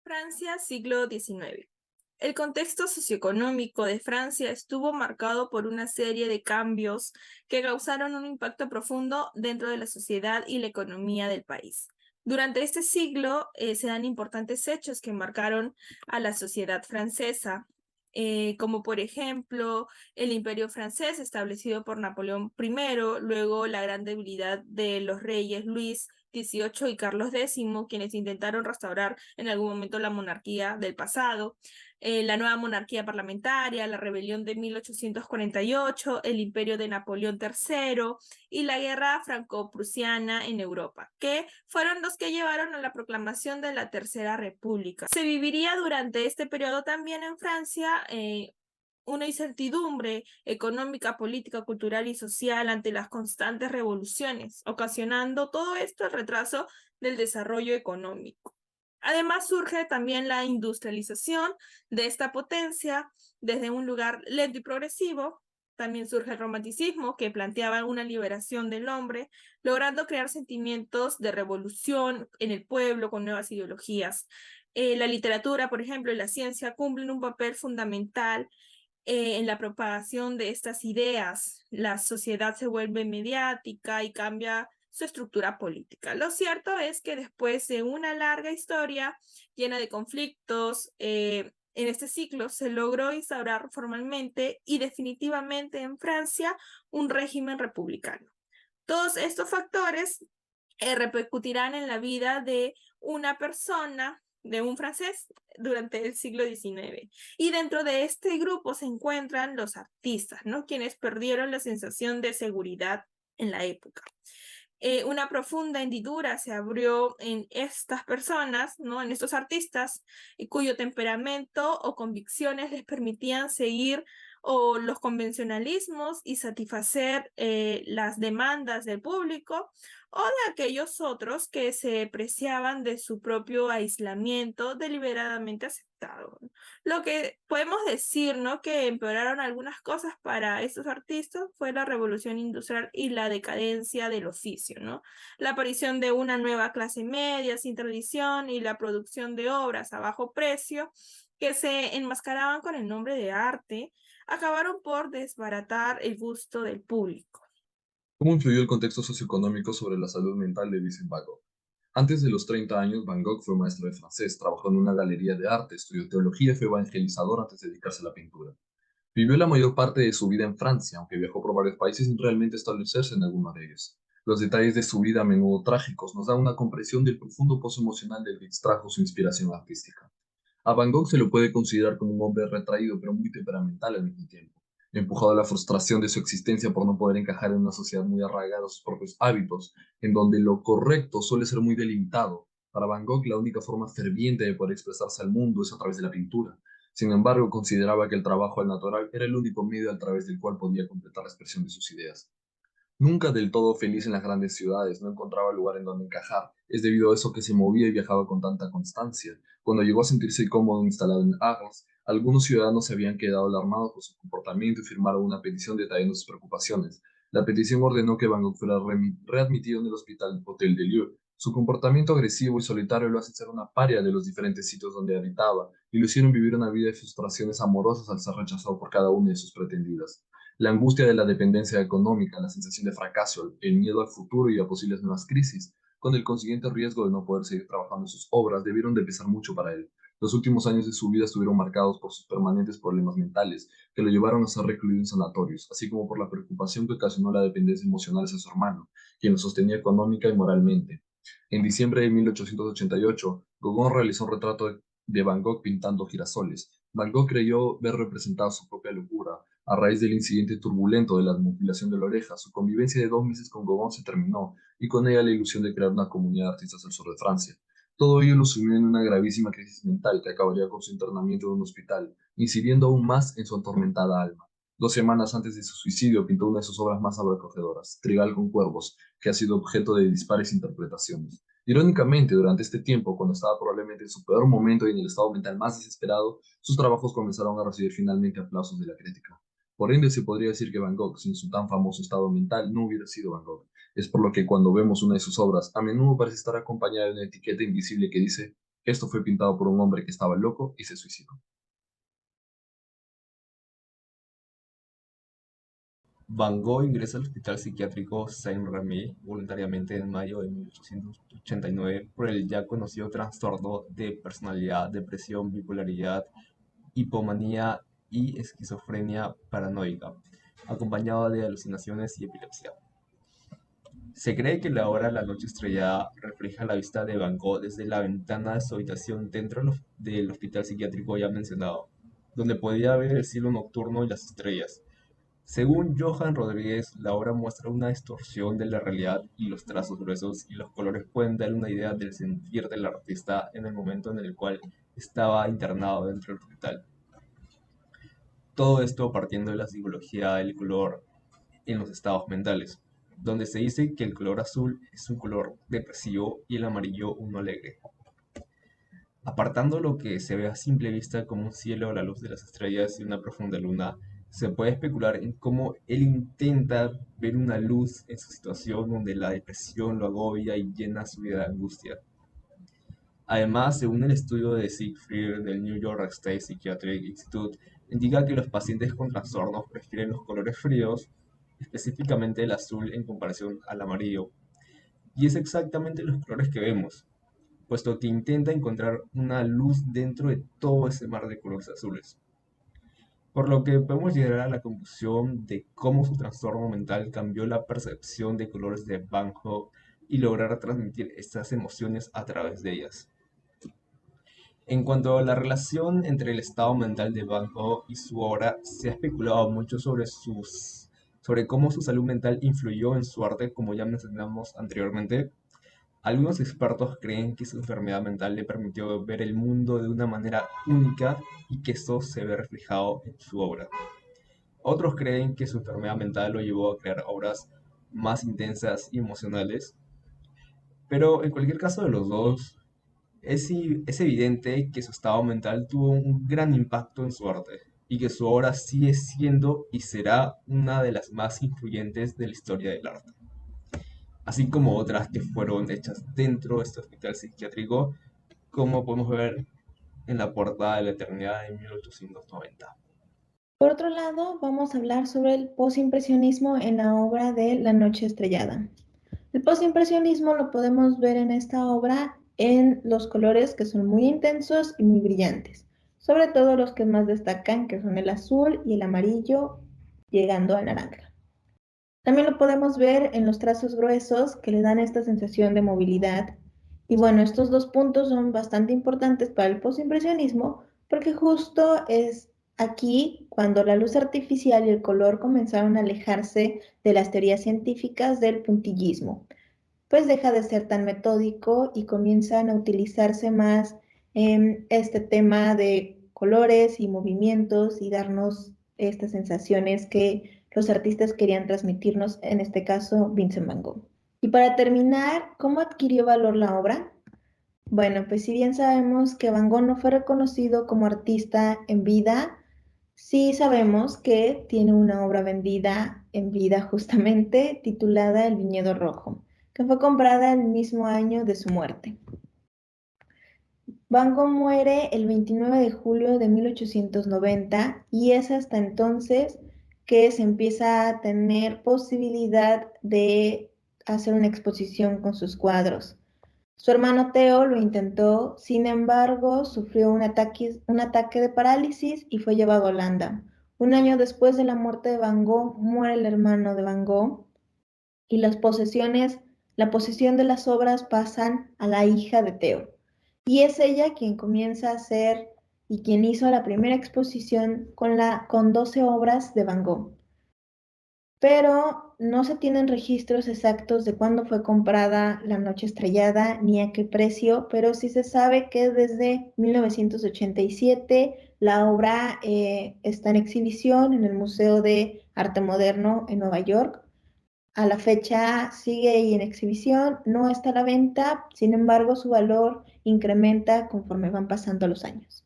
Francia, siglo XIX. El contexto socioeconómico de Francia estuvo marcado por una serie de cambios que causaron un impacto profundo dentro de la sociedad y la economía del país. Durante este siglo se dan importantes hechos que marcaron a la sociedad francesa, como por ejemplo el Imperio francés establecido por Napoleón I, luego la gran debilidad de los reyes Luis XVIII y Carlos X, quienes intentaron restaurar en algún momento la monarquía del pasado, la nueva monarquía parlamentaria, la rebelión de 1848, el imperio de Napoleón III y la guerra franco-prusiana en Europa, que fueron los que llevaron a la proclamación de la Tercera República. Se viviría durante este periodo también en Francia una incertidumbre económica, política, cultural y social ante las constantes revoluciones, ocasionando todo esto el retraso del desarrollo económico. Además surge también la industrialización de esta potencia desde un lugar lento y progresivo. También surge el romanticismo, que planteaba una liberación del hombre, logrando crear sentimientos de revolución en el pueblo con nuevas ideologías. La literatura, por ejemplo, y la ciencia cumplen un papel fundamental en la propagación de estas ideas. La sociedad se vuelve mediática y cambia su estructura política. Lo cierto es que después de una larga historia llena de conflictos, en este ciclo se logró instaurar formalmente y definitivamente en Francia un régimen republicano. Todos estos factores repercutirán en la vida de una persona, de un francés, durante el siglo XIX. Y dentro de este grupo se encuentran los artistas, ¿no? Quienes perdieron la sensación de seguridad en la época. Una profunda hendidura se abrió en estas personas, ¿no? En estos artistas, cuyo temperamento o convicciones les permitían seguir o los convencionalismos y satisfacer las demandas del público, o de aquellos otros que se preciaban de su propio aislamiento deliberadamente aceptado. Lo que podemos decir, ¿no? Que empeoraron algunas cosas para estos artistas fue la revolución industrial y la decadencia del oficio, ¿no? La aparición de una nueva clase media sin tradición y la producción de obras a bajo precio que se enmascaraban con el nombre de arte, acabaron por desbaratar el gusto del público. ¿Cómo influyó el contexto socioeconómico sobre la salud mental de Vincent Van Gogh? Antes de los 30 años, Van Gogh fue maestro de francés, trabajó en una galería de arte, estudió teología y fue evangelizador antes de dedicarse a la pintura. Vivió la mayor parte de su vida en Francia, aunque viajó por varios países sin realmente establecerse en alguno de ellos. Los detalles de su vida, a menudo trágicos, nos dan una comprensión del profundo pozo emocional del que extrajo su inspiración artística. A Van Gogh se lo puede considerar como un hombre retraído, pero muy temperamental al mismo tiempo, empujado a la frustración de su existencia por no poder encajar en una sociedad muy arraigada a sus propios hábitos, en donde lo correcto suele ser muy delimitado. Para Van Gogh, la única forma ferviente de poder expresarse al mundo es a través de la pintura. Sin embargo, consideraba que el trabajo al natural era el único medio a través del cual podía completar la expresión de sus ideas. Nunca del todo feliz en las grandes ciudades, no encontraba lugar en donde encajar. Es debido a eso que se movía y viajaba con tanta constancia. Cuando llegó a sentirse cómodo instalado en Arles, algunos ciudadanos se habían quedado alarmados por su comportamiento y firmaron una petición detallando sus preocupaciones. La petición ordenó que Van Gogh fuera readmitido en el hospital Hotel de Lieu. Su comportamiento agresivo y solitario lo hace ser una paria de los diferentes sitios donde habitaba y lo hicieron vivir una vida de frustraciones amorosas al ser rechazado por cada una de sus pretendidas. La angustia de la dependencia económica, la sensación de fracaso, el miedo al futuro y a posibles nuevas crisis, con el consiguiente riesgo de no poder seguir trabajando en sus obras, debieron de pesar mucho para él. Los últimos años de su vida estuvieron marcados por sus permanentes problemas mentales, que lo llevaron a ser recluido en sanatorios, así como por la preocupación que ocasionó la dependencia emocional hacia su hermano, quien lo sostenía económica y moralmente. En diciembre de 1888, Gauguin realizó un retrato de Van Gogh pintando girasoles. Van Gogh creyó ver representada su propia locura, a raíz del incidente turbulento de la mutilación de la oreja. Su convivencia de 2 meses con Gauguin se terminó, y con ella la ilusión de crear una comunidad de artistas del sur de Francia. Todo ello lo sumió en una gravísima crisis mental que acabaría con su internamiento en un hospital, incidiendo aún más en su atormentada alma. 2 semanas antes de su suicidio pintó una de sus obras más sobrecogedoras, Trigal con cuervos, que ha sido objeto de dispares interpretaciones. Irónicamente, durante este tiempo, cuando estaba probablemente en su peor momento y en el estado mental más desesperado, sus trabajos comenzaron a recibir finalmente aplausos de la crítica. Por ende, se podría decir que Van Gogh, sin su tan famoso estado mental, no hubiera sido Van Gogh. Es por lo que cuando vemos una de sus obras, a menudo parece estar acompañada de una etiqueta invisible que dice Esto fue pintado por un hombre que estaba loco y se suicidó. Van Gogh ingresa al hospital psiquiátrico Saint-Rémy voluntariamente en mayo de 1889 por el ya conocido trastorno de personalidad, depresión, bipolaridad, hipomanía y esquizofrenia paranoica, acompañado de alucinaciones y epilepsia. Se cree que la obra La noche estrellada refleja la vista de Van Gogh desde la ventana de su habitación dentro del hospital psiquiátrico ya mencionado, donde podía ver el cielo nocturno y las estrellas. Según Johan Rodríguez, la obra muestra una distorsión de la realidad y los trazos gruesos y los colores pueden dar una idea del sentir del artista en el momento en el cual estaba internado dentro del hospital. Todo esto partiendo de la psicología del color en los estados mentales, donde se dice que el color azul es un color depresivo y el amarillo uno alegre. Apartando lo que se ve a simple vista como un cielo a la luz de las estrellas y una profunda luna, se puede especular en cómo él intenta ver una luz en su situación donde la depresión lo agobia y llena su vida de angustia. Además, según el estudio de Siegfried del New York State Psychiatric Institute, indica que los pacientes con trastornos prefieren los colores fríos, específicamente el azul en comparación al amarillo. Y es exactamente los colores que vemos, puesto que intenta encontrar una luz dentro de todo ese mar de colores azules. Por lo que podemos llegar a la conclusión de cómo su trastorno mental cambió la percepción de colores de Van Gogh y lograr transmitir estas emociones a través de ellas. En cuanto a la relación entre el estado mental de Van Gogh y su obra, se ha especulado mucho sobre cómo su salud mental influyó en su arte, como ya mencionamos anteriormente. Algunos expertos creen que su enfermedad mental le permitió ver el mundo de una manera única y que esto se ve reflejado en su obra. Otros creen que su enfermedad mental lo llevó a crear obras más intensas y emocionales, pero en cualquier caso de los dos, es evidente que su estado mental tuvo un gran impacto en su arte y que su obra sigue siendo y será una de las más influyentes de la historia del arte, así como otras que fueron hechas dentro de este hospital psiquiátrico, como podemos ver en La Portada de la Eternidad en 1890. Por otro lado, vamos a hablar sobre el postimpresionismo en la obra de La noche estrellada. El postimpresionismo lo podemos ver en esta obra en los colores que son muy intensos y muy brillantes, sobre todo los que más destacan, que son el azul y el amarillo, llegando al naranja. También lo podemos ver en los trazos gruesos que le dan esta sensación de movilidad. Y bueno, estos dos puntos son bastante importantes para el postimpresionismo porque justo es aquí cuando la luz artificial y el color comenzaron a alejarse de las teorías científicas del puntillismo, pues deja de ser tan metódico y comienzan a utilizarse más este tema de colores y movimientos y darnos estas sensaciones que los artistas querían transmitirnos, en este caso Vincent Van Gogh. Y para terminar, ¿cómo adquirió valor la obra? Bueno, pues si bien sabemos que Van Gogh no fue reconocido como artista en vida, sí sabemos que tiene una obra vendida en vida justamente titulada El Viñedo Rojo, que fue comprada el mismo año de su muerte. Van Gogh muere el 29 de julio de 1890 y es hasta entonces que se empieza a tener posibilidad de hacer una exposición con sus cuadros. Su hermano Theo lo intentó, sin embargo, sufrió un ataque de parálisis y fue llevado a Holanda. Un año después de la muerte de Van Gogh, muere el hermano de Van Gogh y la posesión de las obras pasan a la hija de Theo. Y es ella quien comienza a hacer y quien hizo la primera exposición con 12 obras de Van Gogh. Pero no se tienen registros exactos de cuándo fue comprada La Noche Estrellada ni a qué precio, pero sí se sabe que desde 1987 la obra está en exhibición en el Museo de Arte Moderno en Nueva York. A la fecha sigue ahí en exhibición, no está a la venta, sin embargo su valor incrementa conforme van pasando los años.